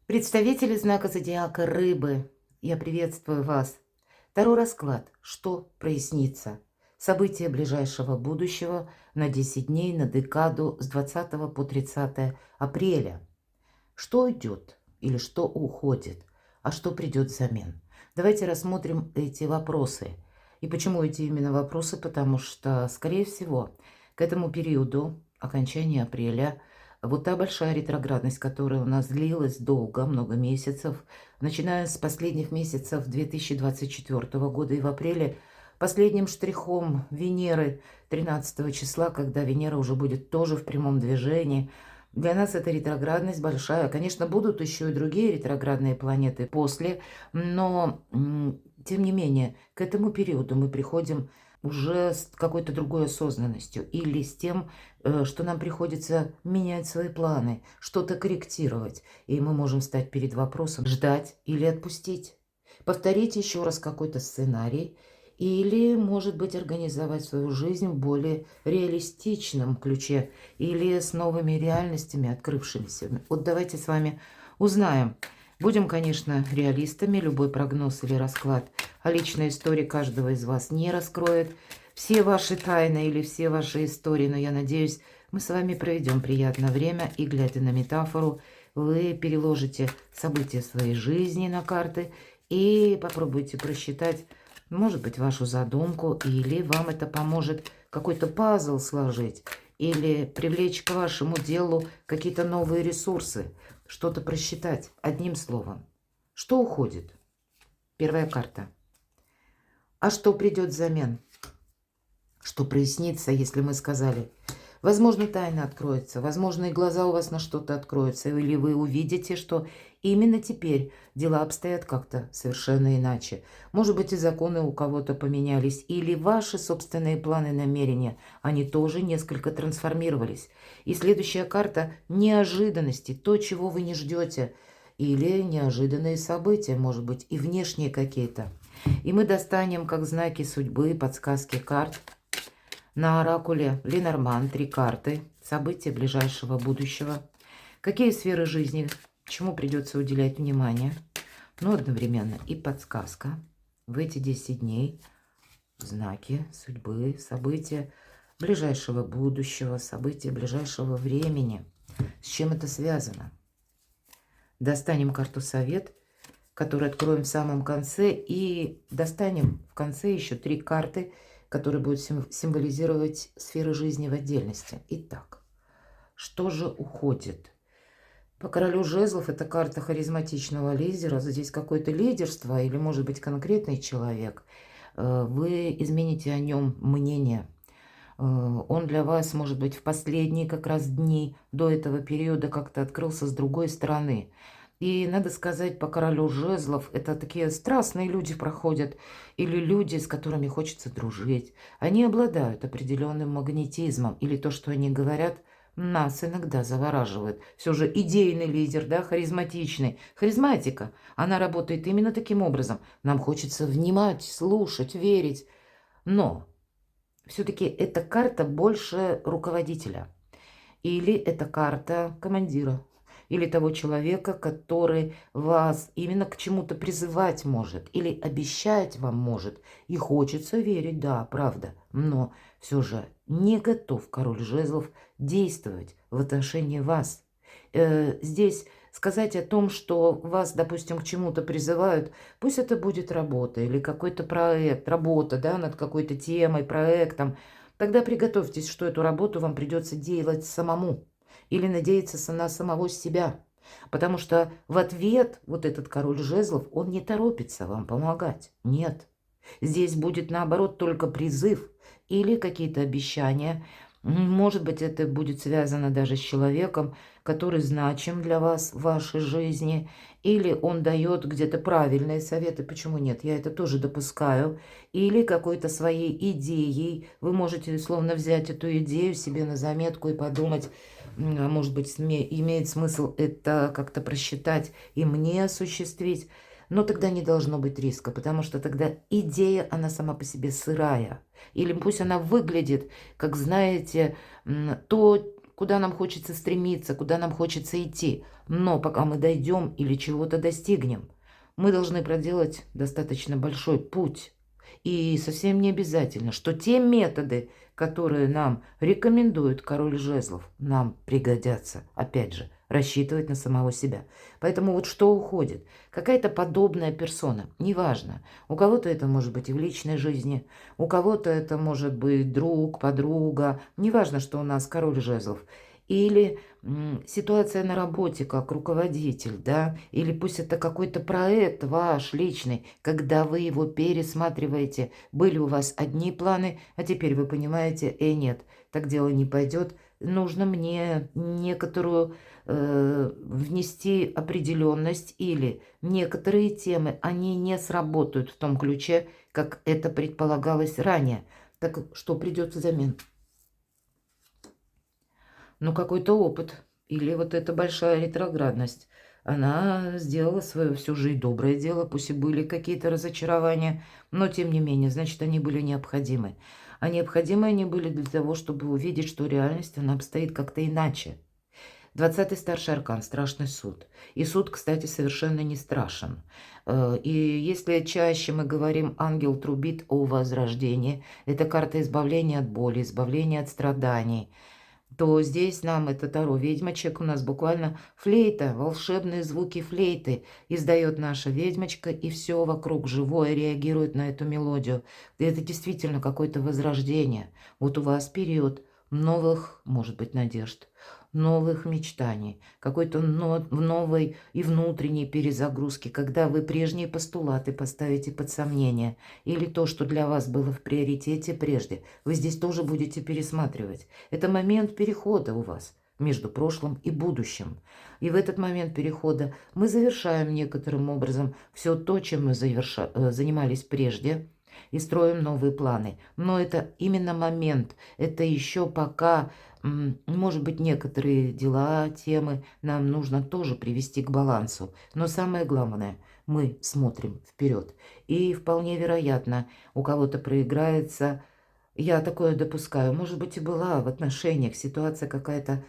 Представители знака зодиака Рыбы, я приветствую вас. Второй расклад. Что прояснится? События ближайшего будущего на 10 дней, на декаду с 20 по 30 апреля. Что идет или что уходит, а что придет взамен? Давайте рассмотрим эти вопросы. И почему эти именно вопросы? Потому что, скорее всего, к этому периоду, окончания апреля, вот та большая ретроградность, которая у нас длилась долго, много месяцев, начиная с последних месяцев 2024 года и в апреле, последним штрихом Венеры 13 числа, когда Венера уже будет тоже в прямом движении, для нас эта ретроградность большая. Конечно, будут еще и другие ретроградные планеты после, но тем не менее, к этому периоду мы приходим уже с какой-то другой осознанностью или с тем, что нам приходится менять свои планы, что-то корректировать. И мы можем стать перед вопросом ждать или отпустить. Повторить еще раз какой-то сценарий или, может быть, организовать свою жизнь в более реалистичном ключе или с новыми реальностями, открывшимися. Вот давайте с вами узнаем. Будем, конечно, реалистами. Любой прогноз или расклад о личной истории каждого из вас не раскроет все ваши тайны или все ваши истории. Но я надеюсь, мы с вами проведем приятное время. И, глядя на метафору, вы переложите события своей жизни на карты и попробуйте просчитать, может быть, вашу задумку, или вам это поможет какой-то пазл сложить, или привлечь к вашему делу какие-то новые ресурсы, что-то просчитать. Одним словом, что уходит? Первая карта. А что придет взамен? Что прояснится, если мы сказали? Возможно, тайна откроется, возможно, и глаза у вас на что-то откроются, или вы увидите, что именно теперь дела обстоят как-то совершенно иначе. Может быть, и законы у кого-то поменялись, или ваши собственные планы, намерения, они тоже несколько трансформировались. И следующая карта – неожиданности, то, чего вы не ждете, или неожиданные события, может быть, и внешние какие-то. И мы достанем, как знаки судьбы, подсказки карт. На оракуле Ленорман 3 карты, события ближайшего будущего. Какие сферы жизни, чему придется уделять внимание, но одновременно и подсказка. В эти 10 дней знаки судьбы, события ближайшего будущего, события ближайшего времени. С чем это связано? Достанем карту совет, которую откроем в самом конце, и достанем в конце еще 3 карты, которые будут символизировать сферы жизни в отдельности. Итак, что же уходит? По королю жезлов это карта харизматичного лидера. Здесь какое-то лидерство или, может быть, конкретный человек. Вы измените о нем мнение. Он для вас, может быть, в последние как раз дни до этого периода как-то открылся с другой стороны. И надо сказать, по королю жезлов это такие страстные люди проходят, или люди, с которыми хочется дружить. Они обладают определенным магнетизмом, или то, что они говорят, нас иногда завораживает. Все же идейный лидер, да, харизматичный. Харизматика, она работает именно таким образом. Нам хочется внимать, слушать, верить. Но все-таки эта карта больше руководителя. Или это карта командира. Или того человека, который вас именно к чему-то призывать может. Или обещать вам может. И хочется верить, да, правда. Но все же не готов король жезлов действовать в отношении вас. Здесь сказать о том, что вас, допустим, к чему-то призывают, пусть это будет работа или какой-то проект, работа, да, над какой-то темой, проектом, тогда приготовьтесь, что эту работу вам придется делать самому или надеяться на самого себя. Потому что в ответ вот этот король жезлов, он не торопится вам помогать. Нет. Здесь будет, наоборот, только призыв или какие-то обещания. Может быть, это будет связано даже с человеком, который значим для вас в вашей жизни. Или он дает где-то правильные советы. Почему нет? Я это тоже допускаю. Или какой-то своей идеей. Вы можете, словно, взять эту идею себе на заметку и подумать, может быть, имеет смысл это как-то просчитать и мне осуществить. Но тогда не должно быть риска, потому что тогда идея, она сама по себе сырая. Или пусть она выглядит, как, знаете, то, куда нам хочется стремиться, куда нам хочется идти. Но пока мы дойдем или чего-то достигнем, мы должны проделать достаточно большой путь. И совсем не обязательно, что те методы, которые нам рекомендует король жезлов, нам пригодятся. Опять же, рассчитывать на самого себя. Поэтому вот что уходит? Какая-то подобная персона, неважно. У кого-то это может быть и в личной жизни, у кого-то это может быть друг, подруга. Неважно, что у нас король жезлов. Или ситуация на работе как руководитель, да, или пусть это какой-то проект ваш личный, когда вы его пересматриваете, были у вас одни планы, а теперь вы понимаете, нет, так дело не пойдет, нужно мне некоторую внести определенность или некоторые темы, они не сработают в том ключе, как это предполагалось ранее. Так что придет взамен? Ну, какой-то опыт или вот эта большая ретроградность. Она сделала свое всю жизнь доброе дело, пусть и были какие-то разочарования, но тем не менее, значит, они были необходимы. А необходимы они были для того, чтобы увидеть, что реальность, она обстоит как-то иначе. 20-й старший аркан, страшный суд. И суд, кстати, совершенно не страшен. И если чаще мы говорим «ангел трубит о возрождении», это карта избавления от боли, избавления от страданий, то здесь нам это Таро ведьмочек, у нас буквально флейта, волшебные звуки флейты издает наша ведьмочка, и все вокруг живое реагирует на эту мелодию. И это действительно какое-то возрождение. Вот у вас период новых, может быть, надежд, новых мечтаний, какой-то новой и внутренней перезагрузки, когда вы прежние постулаты поставите под сомнение, или то, что для вас было в приоритете прежде, вы здесь тоже будете пересматривать. Это момент перехода у вас между прошлым и будущим. И в этот момент перехода мы завершаем некоторым образом все то, чем мы занимались прежде, и строим новые планы. Но это именно момент, это еще пока, может быть, некоторые дела, темы нам нужно тоже привести к балансу. Но самое главное, мы смотрим вперед. И вполне вероятно, у кого-то проиграется, я такое допускаю, может быть, и была в отношениях ситуация какая-то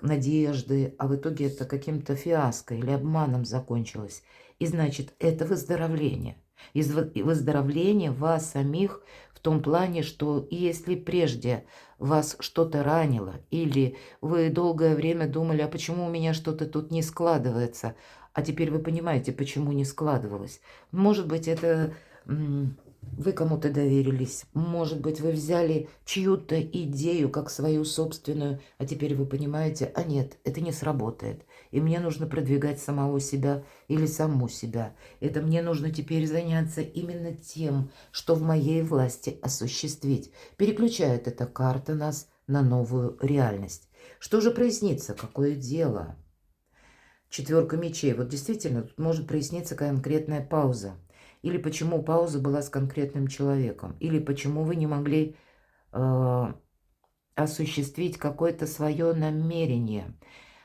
надежды, а в итоге это каким-то фиаско или обманом закончилось. И значит, это выздоровление. И выздоровление вас самих в том плане, что если прежде вас что-то ранило, или вы долгое время думали, а почему у меня что-то тут не складывается, а теперь вы понимаете, почему не складывалось. Может быть, это вы кому-то доверились, может быть, вы взяли чью-то идею как свою собственную, а теперь вы понимаете, а нет, это не сработает. И мне нужно продвигать самого себя или саму себя. Это мне нужно теперь заняться именно тем, что в моей власти осуществить. Переключает эта карта нас на новую реальность. Что же прояснится? Какое дело? 4 мечей. Вот действительно, тут может проясниться конкретная пауза. Или почему пауза была с конкретным человеком. Или почему вы не могли осуществить какое-то свое намерение.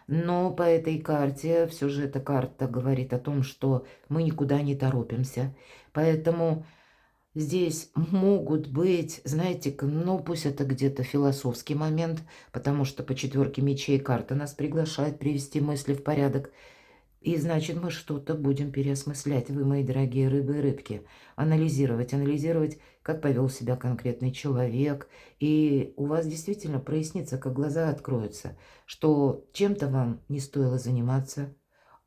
Но по этой карте, все же эта карта говорит о том, что мы никуда не торопимся. Поэтому здесь могут быть, знаете, ну пусть это где-то философский момент, потому что по 4 мечей карта нас приглашает привести мысли в порядок. И значит, мы что-то будем переосмыслять, вы, мои дорогие рыбы и рыбки. Анализировать, как повел себя конкретный человек. И у вас действительно прояснится, как глаза откроются, что чем-то вам не стоило заниматься,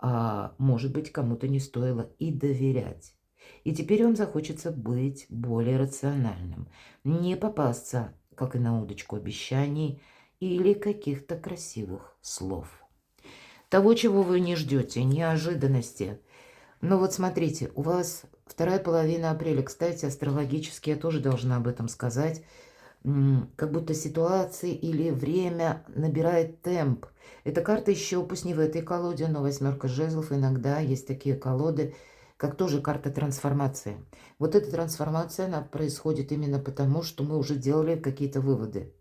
а может быть, кому-то не стоило и доверять. И теперь вам захочется быть более рациональным, не попасться, как и на удочку обещаний или каких-то красивых слов. Того, чего вы не ждете, неожиданности. Но вот смотрите, у вас вторая половина апреля, кстати, астрологически я тоже должна об этом сказать, как будто ситуации или время набирает темп. Эта карта еще, пусть не в этой колоде, но 8 жезлов, иногда есть такие колоды, как тоже карта трансформации. Вот эта трансформация, она происходит именно потому, что мы уже делали какие-то выводы.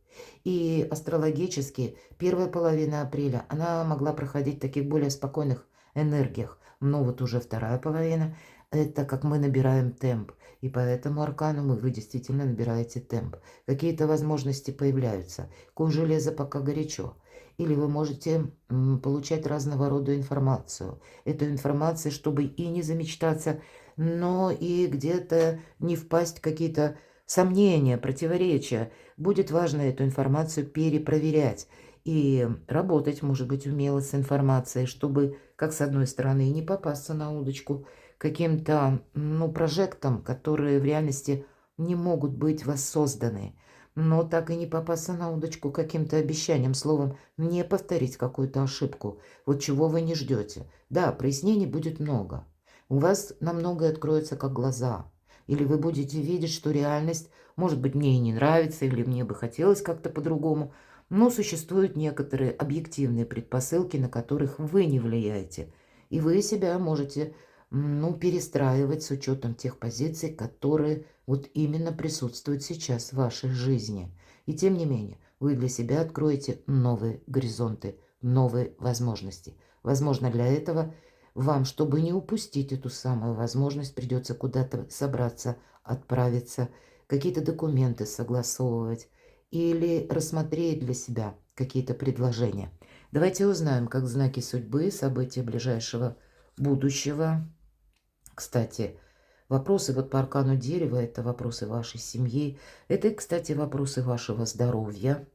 И астрологически первая половина апреля, она могла проходить в таких более спокойных энергиях. Но вот уже вторая половина, это как мы набираем темп. И по этому аркану вы действительно набираете темп. Какие-то возможности появляются. Кум железа пока горячо. Или вы можете получать разного рода информацию. Эту информацию, чтобы и не замечтаться, но и где-то не впасть в какие-то сомнения, противоречия. Будет важно эту информацию перепроверять. И работать, может быть, умело с информацией, чтобы, как с одной стороны, не попасться на удочку каким-то, прожектам, которые в реальности не могут быть воссозданы, но так и не попасться на удочку каким-то обещаниям, словом, не повторить какую-то ошибку, вот чего вы не ждете. Да, прояснений будет много. У вас на многое откроется как глаза. Или вы будете видеть, что реальность, может быть, мне и не нравится, или мне бы хотелось как-то по-другому, но существуют некоторые объективные предпосылки, на которых вы не влияете. И вы себя можете, перестраивать с учетом тех позиций, которые вот именно присутствуют сейчас в вашей жизни. И тем не менее, вы для себя откроете новые горизонты, новые возможности. Возможно, для этого вам, чтобы не упустить эту самую возможность, придется куда-то собраться, отправиться, какие-то документы согласовывать или рассмотреть для себя какие-то предложения. Давайте узнаем, как знаки судьбы, события ближайшего будущего. Кстати, вопросы вот по аркану дерева – это вопросы вашей семьи, это, кстати, вопросы вашего здоровья.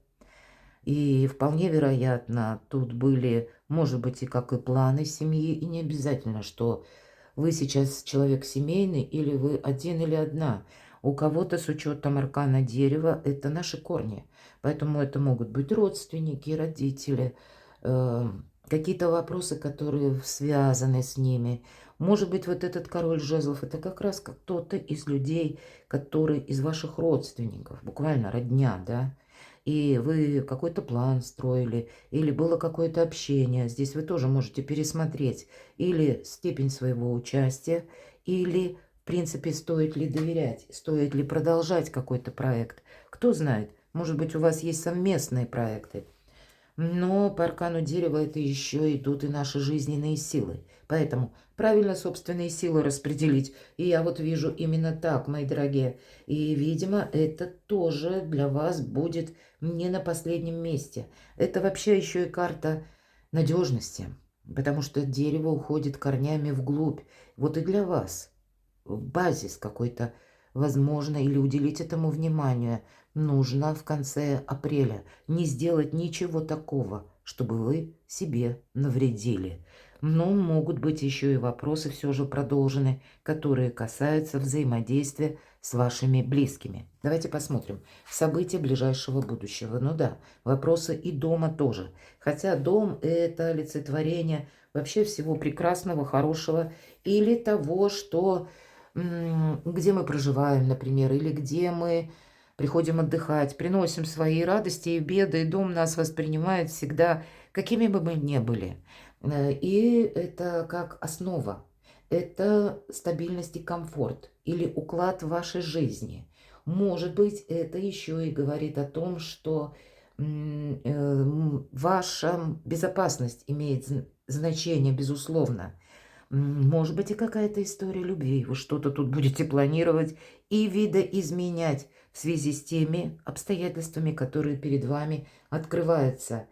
И вполне вероятно, тут были, может быть, и как и планы семьи, и не обязательно, что вы сейчас человек семейный, или вы один или одна. У кого-то с учетом аркана дерева это наши корни. Поэтому это могут быть родственники, родители, какие-то вопросы, которые связаны с ними. Может быть, вот этот король жезлов – это как раз кто-то из людей, которые из ваших родственников, буквально родня, да? И вы какой-то план строили, или было какое-то общение. Здесь вы тоже можете пересмотреть или степень своего участия, или, в принципе, стоит ли доверять, стоит ли продолжать какой-то проект. Кто знает, может быть, у вас есть совместные проекты. Но по аркану дерева это еще идут и наши жизненные силы. Поэтому правильно собственные силы распределить. И я вот вижу именно так, мои дорогие. И, видимо, это тоже для вас будет не на последнем месте. Это вообще еще и карта надежности. Потому что дерево уходит корнями вглубь. Вот и для вас базис какой-то, возможно, или уделить этому внимание нужно в конце апреля. Не сделать ничего такого, чтобы вы себе навредили. Но могут быть еще и вопросы все же продолжены, которые касаются взаимодействия с вашими близкими. Давайте посмотрим. События ближайшего будущего. Ну да, вопросы и дома тоже. Хотя дом – это олицетворение вообще всего прекрасного, хорошего или того, что где мы проживаем, например, или где мы приходим отдыхать, приносим свои радости и беды, и дом нас воспринимает всегда, какими бы мы ни были. И это как основа, это стабильность и комфорт или уклад в вашей жизни. Может быть, это еще и говорит о том, что ваша безопасность имеет значение, безусловно. Может быть, и какая-то история любви. Вы что-то тут будете планировать и видоизменять в связи с теми обстоятельствами, которые перед вами открываются.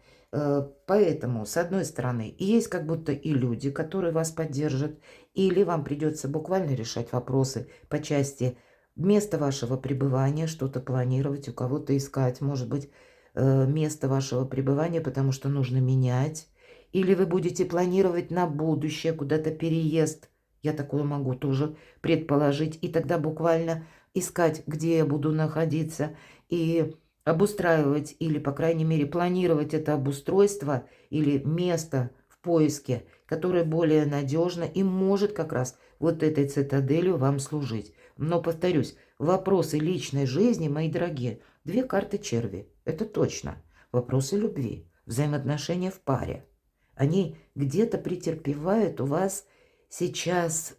Поэтому, с одной стороны, есть как будто и люди, которые вас поддержат, или вам придется буквально решать вопросы по части места вашего пребывания, что-то планировать, у кого-то искать, может быть, место вашего пребывания, потому что нужно менять. Или вы будете планировать на будущее куда-то переезд. Я такое могу тоже предположить. И тогда буквально искать, где я буду находиться. И обустраивать или, по крайней мере, планировать это обустройство или место в поиске, которое более надежно и может как раз вот этой цитаделью вам служить. Но, повторюсь, вопросы личной жизни, мои дорогие, 2 карты черви. Это точно. Вопросы любви, взаимоотношения в паре. Они где-то претерпевают у вас сейчас,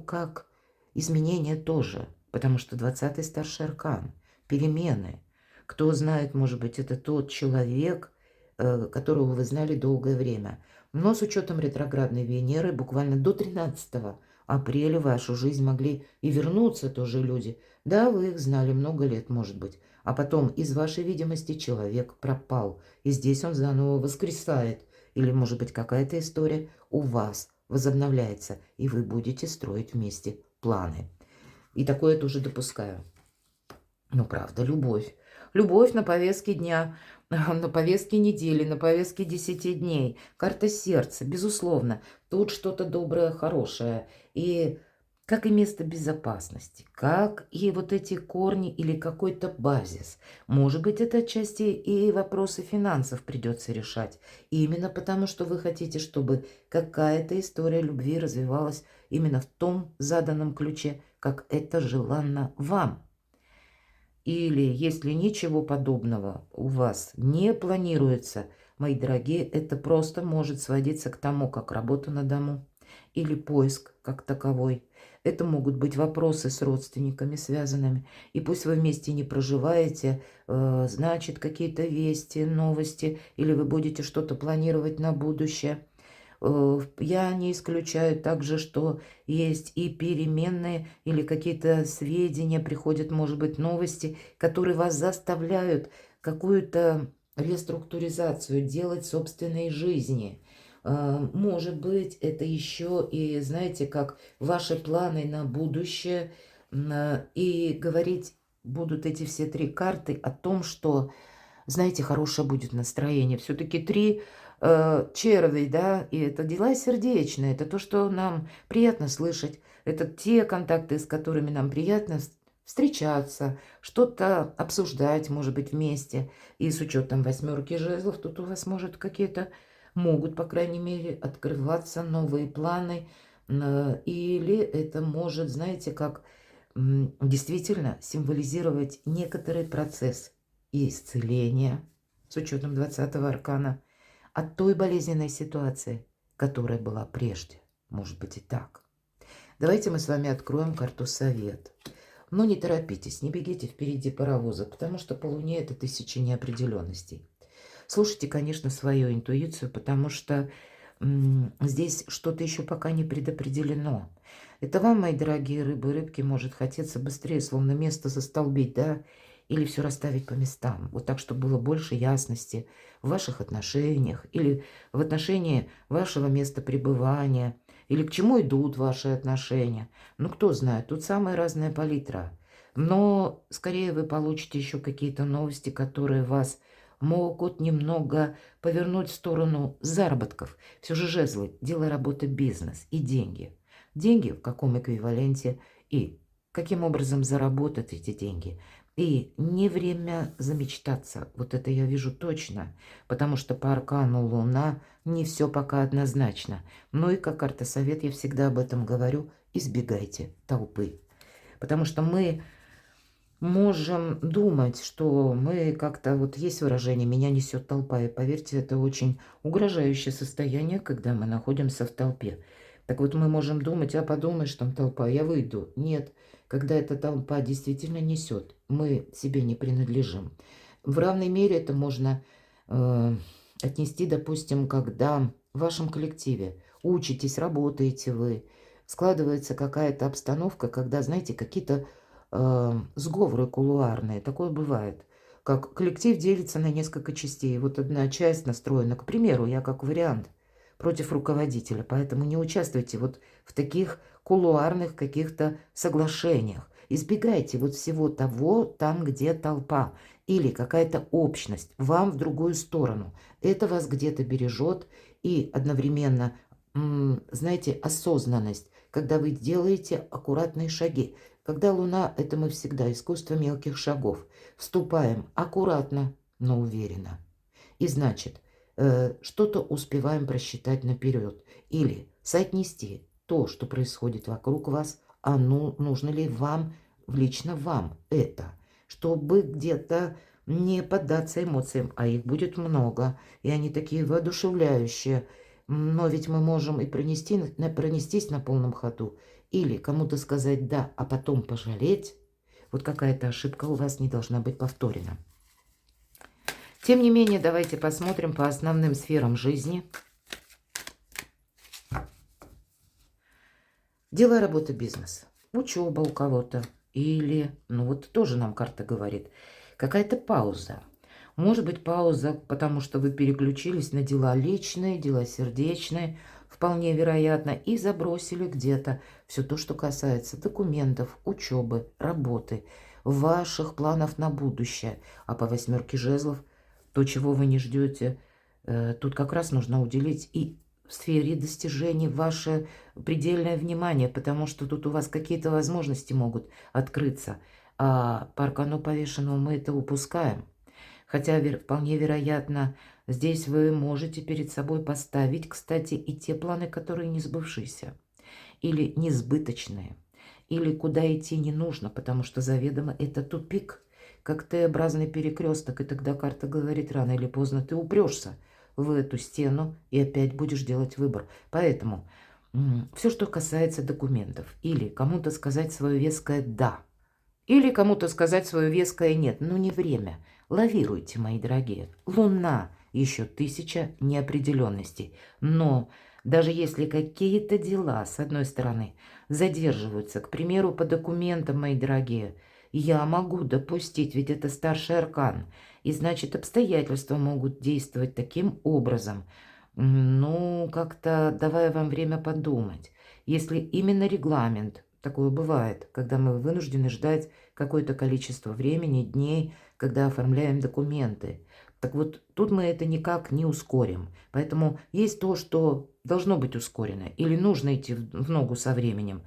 как изменения тоже. Потому что 20-й старший аркан, перемены. Кто знает, может быть, это тот человек, которого вы знали долгое время. Но с учетом ретроградной Венеры буквально до 13 апреле в вашу жизнь могли и вернуться тоже люди. Да, вы их знали много лет, может быть. А потом из вашей видимости человек пропал. И здесь он заново воскресает. Или, может быть, какая-то история у вас возобновляется. И вы будете строить вместе планы. И такое тоже допускаю. Ну, правда, любовь. Любовь на повестке дня, на повестке недели, на повестке 10 дней. Карта сердца, безусловно. Тут что-то доброе, хорошее. И как и место безопасности, как и вот эти корни или какой-то базис. Может быть, это отчасти и вопросы финансов придется решать. И именно потому, что вы хотите, чтобы какая-то история любви развивалась именно в том заданном ключе, как это желанно вам. Или если ничего подобного у вас не планируется, мои дорогие, это просто может сводиться к тому, как работа на дому или поиск как таковой. Это могут быть вопросы с родственниками связанными. И пусть вы вместе не проживаете, значит, какие-то вести, новости, или вы будете что-то планировать на будущее. Я не исключаю также, что есть и переменные или какие-то сведения, приходят, может быть, новости, которые вас заставляют какую-то реструктуризацию делать в собственной жизни. Может быть, это еще и, знаете, как ваши планы на будущее. И говорить будут эти все три карты о том, что, знаете, хорошее будет настроение. Все-таки три черви, да, и это дела сердечные, это то, что нам приятно слышать, это те контакты, с которыми нам приятно встречаться, что-то обсуждать, может быть, вместе. И с учетом 8 жезлов, тут у вас может какие-то, могут, по крайней мере, открываться новые планы, или это может, знаете, как действительно символизировать некоторый процесс исцеления с учетом 20-го аркана от той болезненной ситуации, которая была прежде. Может быть и так. Давайте мы с вами откроем карту совет. Но не торопитесь, не бегите впереди паровоза, потому что по Луне это 1000 неопределенностей. Слушайте, конечно, свою интуицию, потому что здесь что-то еще пока не предопределено. Это вам, мои дорогие рыбы и рыбки, может хотеться быстрее, словно место застолбить, да, или все расставить по местам. Вот так, чтобы было больше ясности в ваших отношениях или в отношении вашего места пребывания, или к чему идут ваши отношения. Ну, кто знает, тут самая разная палитра. Но скорее вы получите еще какие-то новости, которые вас могут немного повернуть в сторону заработков. Все же жезлы, дело, работа, бизнес и деньги. Деньги в каком эквиваленте и каким образом заработать эти деньги. И не время замечтаться, вот это я вижу точно, потому что по аркану Луна не все пока однозначно. Ну и как карта совет, я всегда об этом говорю, избегайте толпы. Потому что мы можем думать, что мы как-то, вот есть выражение «меня несет толпа», и поверьте, это очень угрожающее состояние, когда мы находимся в толпе. Так вот, мы можем думать, а подумаешь, там толпа, я выйду. Нет, когда эта толпа действительно несет, мы себе не принадлежим. В равной мере это можно отнести, допустим, когда в вашем коллективе учитесь, работаете вы, складывается какая-то обстановка, когда, знаете, какие-то сговоры кулуарные. Такое бывает. Как коллектив делится на несколько частей. Вот одна часть настроена, к примеру, я как вариант, против руководителя. Поэтому не участвуйте вот в таких кулуарных каких-то соглашениях. Избегайте вот всего того там, где толпа или какая-то общность, вам в другую сторону. Это вас где-то бережет и одновременно, знаете, осознанность, когда вы делаете аккуратные шаги. Когда Луна, это мы всегда, искусство мелких шагов. Вступаем аккуратно, но уверенно. И значит, что-то успеваем просчитать наперед. Или соотнести то, что происходит вокруг вас, а нужно ли вам, лично вам это. Чтобы где-то не поддаться эмоциям, а их будет много, и они такие воодушевляющие. Но ведь мы можем и пронестись на полном ходу, или кому-то сказать «да», а потом пожалеть. Вот какая-то ошибка у вас не должна быть повторена. Тем не менее, давайте посмотрим по основным сферам жизни. Дело, работа, бизнес. Учеба у кого-то. Или, ну вот тоже нам карта говорит, какая-то пауза. Может быть, пауза, потому что вы переключились на дела личные, дела сердечные, вполне вероятно, и забросили где-то все то, что касается документов, учебы, работы, ваших планов на будущее. А по 8 жезлов, то, чего вы не ждете, тут как раз нужно уделить и в сфере достижений ваше предельное внимание, потому что тут у вас какие-то возможности могут открыться. А по аркану повешенного мы это упускаем. Хотя вполне вероятно, здесь вы можете перед собой поставить, кстати, и те планы, которые не сбывшиеся, или несбыточные, или куда идти не нужно, потому что заведомо это тупик, как Т-образный перекресток, и тогда карта говорит, рано или поздно ты упрешься в эту стену и опять будешь делать выбор. Поэтому все, что касается документов, или кому-то сказать свое веское «да», или кому-то сказать свое веское «нет». Ну, не время. Лавируйте, мои дорогие. Луна, еще 1000 неопределенностей. Но даже если какие-то дела, с одной стороны, задерживаются, к примеру, по документам, мои дорогие, я могу допустить, ведь это старший аркан, и значит, обстоятельства могут действовать таким образом. Ну, как-то давая вам время подумать. Если именно регламент, такое бывает, когда мы вынуждены ждать какое-то количество времени, дней, когда оформляем документы. Так вот, тут мы это никак не ускорим. Поэтому есть то, что должно быть ускорено, или нужно идти в ногу со временем.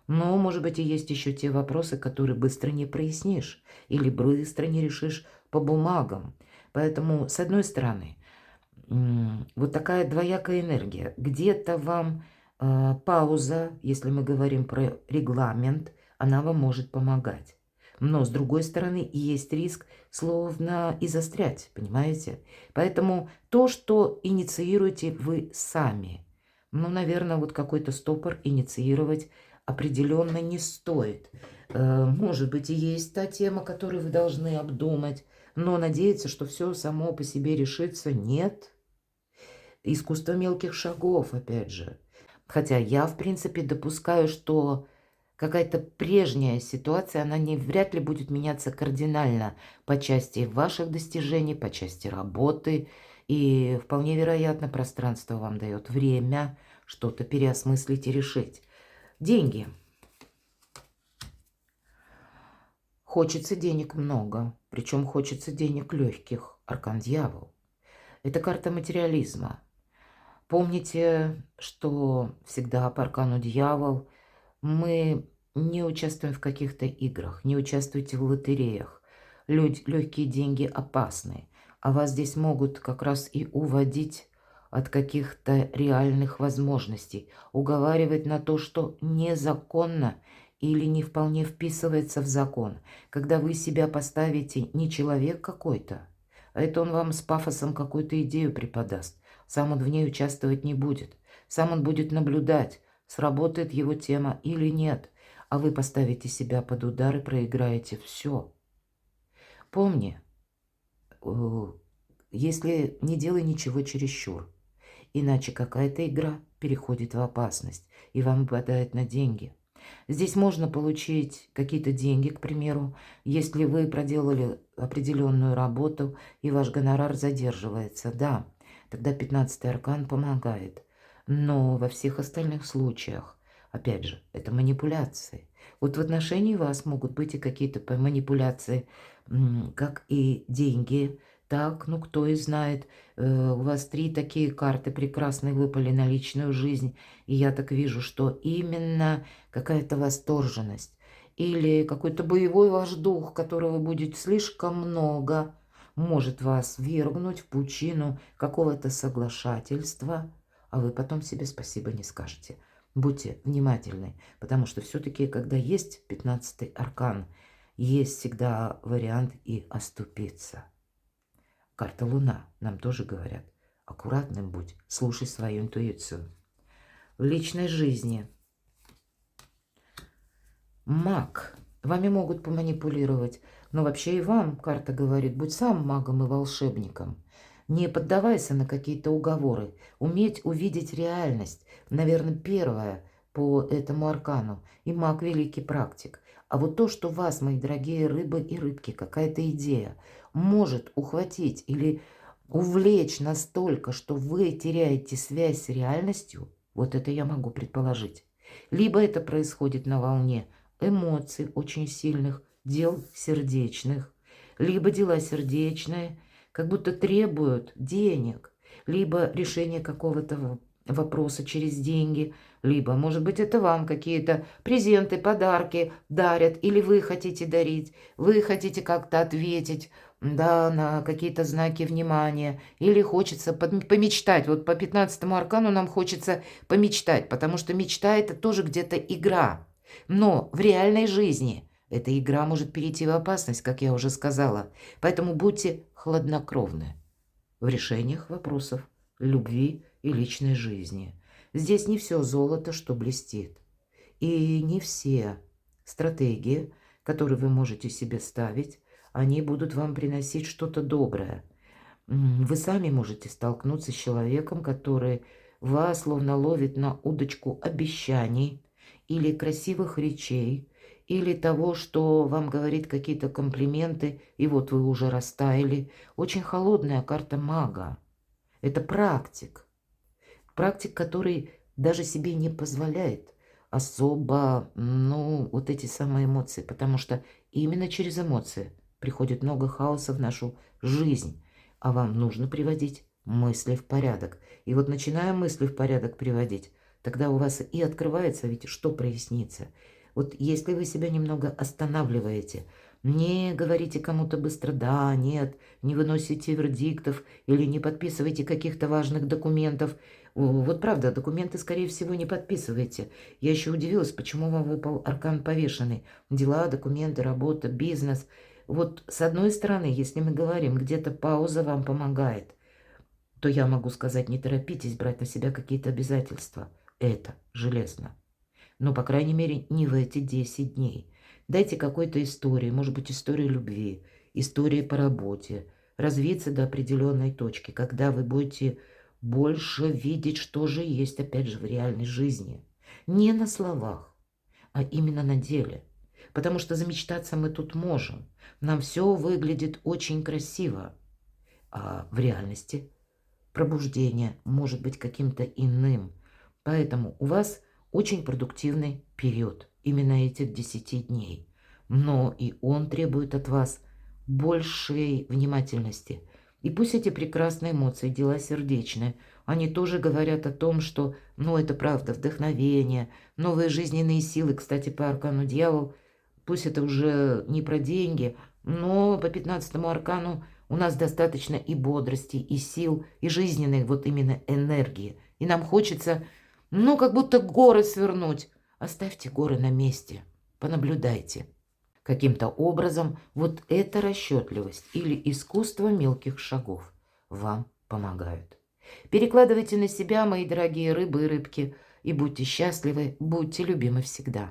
Но, может быть, и есть еще те вопросы, которые быстро не прояснишь, или быстро не решишь по бумагам. Поэтому, с одной стороны, вот такая двоякая энергия. Где-то вам пауза, если мы говорим про регламент, она вам может помогать. Но, с другой стороны, есть риск словно и застрять, понимаете? Поэтому то, что инициируете вы сами, ну, наверное, вот какой-то стопор инициировать определенно не стоит. Может быть, и есть та тема, которую вы должны обдумать, но надеяться, что все само по себе решится, нет. Искусство мелких шагов, опять же. Хотя я, в принципе, допускаю, что какая-то прежняя ситуация, она вряд ли будет меняться кардинально по части ваших достижений, по части работы. И вполне вероятно, пространство вам дает время что-то переосмыслить и решить. Деньги. Хочется денег много, причем хочется денег легких. Аркан Дьявол. Это карта материализма. Помните, что всегда по аркану Дьявол мы не участвуем в каких-то играх, не участвуйте в лотереях. Легкие деньги опасны, а вас здесь могут как раз и уводить от каких-то реальных возможностей, уговаривать на то, что незаконно или не вполне вписывается в закон. Когда вы себя поставите не человек какой-то, а это он вам с пафосом какую-то идею преподаст. Сам он в ней участвовать не будет. Сам он будет наблюдать, сработает его тема или нет. А вы поставите себя под удар и проиграете все. Помни, если не делай ничего чересчур, иначе какая-то игра переходит в опасность, и вам выпадает на деньги. Здесь можно получить какие-то деньги, к примеру, если вы проделали определенную работу, и ваш гонорар задерживается. Да, тогда 15-й аркан помогает. Но во всех остальных случаях, опять же, это манипуляции. Вот в отношении вас могут быть и какие-то манипуляции, как и деньги. Так, ну кто и знает, у вас 3 такие карты прекрасные выпали на личную жизнь, и я так вижу, что именно какая-то восторженность или какой-то боевой ваш дух, которого будет слишком много, может вас ввергнуть в пучину какого-то соглашательства, а вы потом себе спасибо не скажете. Будьте внимательны, потому что все-таки, когда есть 15-й аркан, есть всегда вариант и оступиться. Карта Луна нам тоже говорят: аккуратным будь, слушай свою интуицию. В личной жизни маг. Вами могут поманипулировать, но вообще и вам карта говорит: будь сам магом и волшебником. Не поддавайся на какие-то уговоры. Уметь увидеть реальность. Наверное, первое, по этому аркану. И маг великий практик. А вот то, что вас, мои дорогие рыбы и рыбки, какая-то идея может ухватить или увлечь настолько, что вы теряете связь с реальностью, вот это я могу предположить. Либо это происходит на волне эмоций очень сильных, дел сердечных, либо дела сердечные, как будто требуют денег, либо решение какого-то вопроса через деньги, либо, может быть, это вам какие-то презенты, подарки дарят, или вы хотите дарить, вы хотите как-то ответить, да, на какие-то знаки внимания, или хочется помечтать. Вот по 15-му аркану нам хочется помечтать, потому что мечта – это тоже где-то игра. Но в реальной жизни эта игра может перейти в опасность, как я уже сказала. Поэтому будьте хладнокровны в решениях вопросов любви и личной жизни. Здесь не все золото, что блестит. И не все стратегии, которые вы можете себе ставить, они будут вам приносить что-то доброе. Вы сами можете столкнуться с человеком, который вас словно ловит на удочку обещаний или красивых речей, или того, что вам говорит какие-то комплименты, и вот вы уже растаяли. Очень холодная карта мага. Это практик. Практик, который даже себе не позволяет особо, вот эти самые эмоции, потому что именно через эмоции приходит много хаоса в нашу жизнь, а вам нужно приводить мысли в порядок. И вот начиная мысли в порядок приводить, тогда у вас и открывается, ведь что прояснится. Вот если вы себя немного останавливаете, не говорите кому-то быстро «да», «нет», не выносите вердиктов или не подписывайте каких-то важных документов. Вот правда, документы, скорее всего, не подписывайте. Я еще удивилась, почему вам выпал аркан повешенный. Дела, документы, работа, бизнес. Вот с одной стороны, если мы говорим, где-то пауза вам помогает, то я могу сказать, не торопитесь брать на себя какие-то обязательства. Это железно. Но, по крайней мере, не в эти 10 дней. Дайте какой-то истории, может быть, истории любви, истории по работе, развиться до определенной точки, когда вы будете больше видеть, что же есть, опять же, в реальной жизни. Не на словах, а именно на деле. Потому что замечтаться мы тут можем. Нам все выглядит очень красиво. А в реальности пробуждение может быть каким-то иным. Поэтому у вас очень продуктивный период, именно этих 10 дней. Но и он требует от вас большей внимательности. И пусть эти прекрасные эмоции, дела сердечные, они тоже говорят о том, что, это правда, вдохновение, новые жизненные силы, кстати, по аркану дьявол, пусть это уже не про деньги, но по 15-му аркану у нас достаточно и бодрости, и сил, и жизненной вот именно энергии. И нам хочется, как будто горы свернуть. Оставьте горы на месте, понаблюдайте. Каким-то образом вот эта расчетливость или искусство мелких шагов вам помогают. Перекладывайте на себя, мои дорогие рыбы и рыбки, и будьте счастливы, будьте любимы всегда.